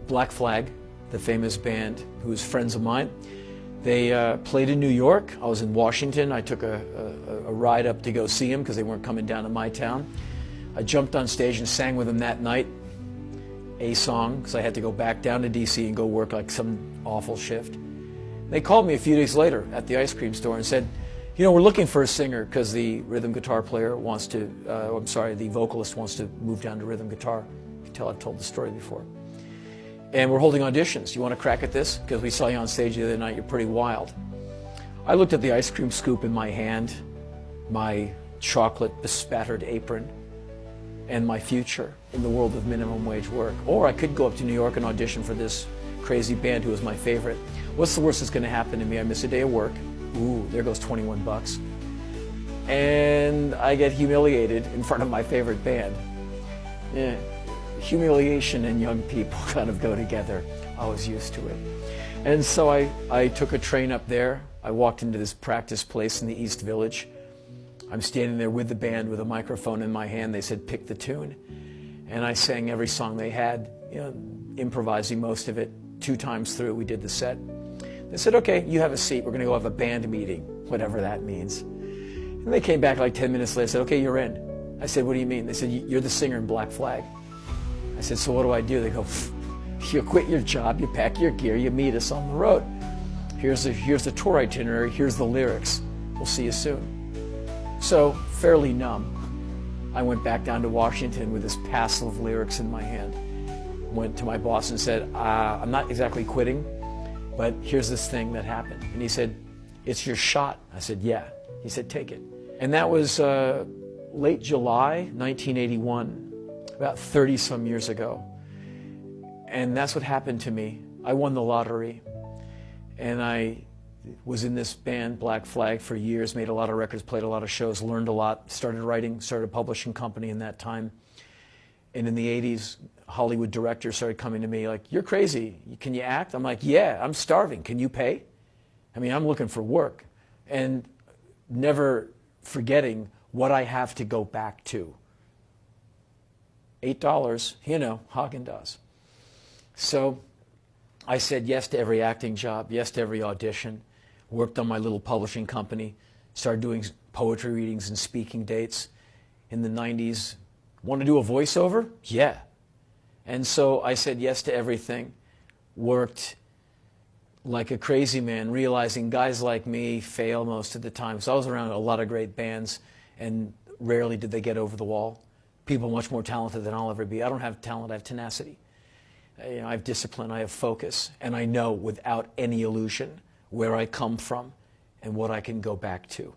Black Flag, the famous band, who was friends of mine. They played in New York. I was in Washington. I took a ride up to go see them because they weren't coming down to my town. I jumped on stage and sang with them that night, a song, because I had to go back down to DC and go work like some awful shift. They called me a few days later at the ice cream store and said, you know, we're looking for a singer because the rhythm guitar player wants to, the vocalist wants to move down to rhythm guitar. You can tell I've told the story before. And we're holding auditions. You want to crack at this? Because we saw you on stage the other night. You're pretty wild. I looked at the ice cream scoop in my hand, my chocolate bespattered apron, and my future in the world of minimum wage work. Or I could go up to New York and audition for this crazy band who was my favorite. What's the worst that's going to happen to me? I miss a day of work. Ooh, there goes 21 bucks. And I get humiliated in front of my favorite band. Yeah. Humiliation and young people kind of go together. I was used to it. And so I took a train up there. I walked into this practice place in the East Village. I'm standing there with the band with a microphone in my hand. They said, pick the tune. And I sang every song they had, you know, improvising most of it. 2 times through, we did the set. They said, okay, you have a seat. We're going to go have a band meeting, whatever that means. And they came back like 10 minutes later and said, okay, you're in. I said, what do you mean? They said, you're the singer in Black Flag. I said, so what do I do? They go, you quit your job, you pack your gear, you meet us on the road. Here's the tour itinerary, here's the lyrics. We'll see you soon. So, fairly numb, I went back down to Washington with this passel of lyrics in my hand. Went to my boss and said, I'm not exactly quitting, but here's this thing that happened. And he said, it's your shot. I said, yeah. He said, take it. And that was late July 1981. About 30-some years ago. And that's what happened to me. I won the lottery. And I was in this band, Black Flag, for years, made a lot of records, played a lot of shows, learned a lot, started writing, started a publishing company in that time. And in the 80s, Hollywood directors started coming to me like, you're crazy, can you act? I'm like, yeah, I'm starving, can you pay? I mean, I'm looking for work. And never forgetting what I have to go back to. $8, you know, Haagen-Dazs. So I said yes to every acting job, yes to every audition, worked on my little publishing company, started doing poetry readings and speaking dates in the 90s. Want to do a voiceover? Yeah. And so I said yes to everything, worked like a crazy man, realizing guys like me fail most of the time. So I was around a lot of great bands, and rarely did they get over the wall. People much more talented than I'll ever be. I don't have talent, I have tenacity. You know, I have discipline, I have focus, and I know without any illusion where I come from and what I can go back to.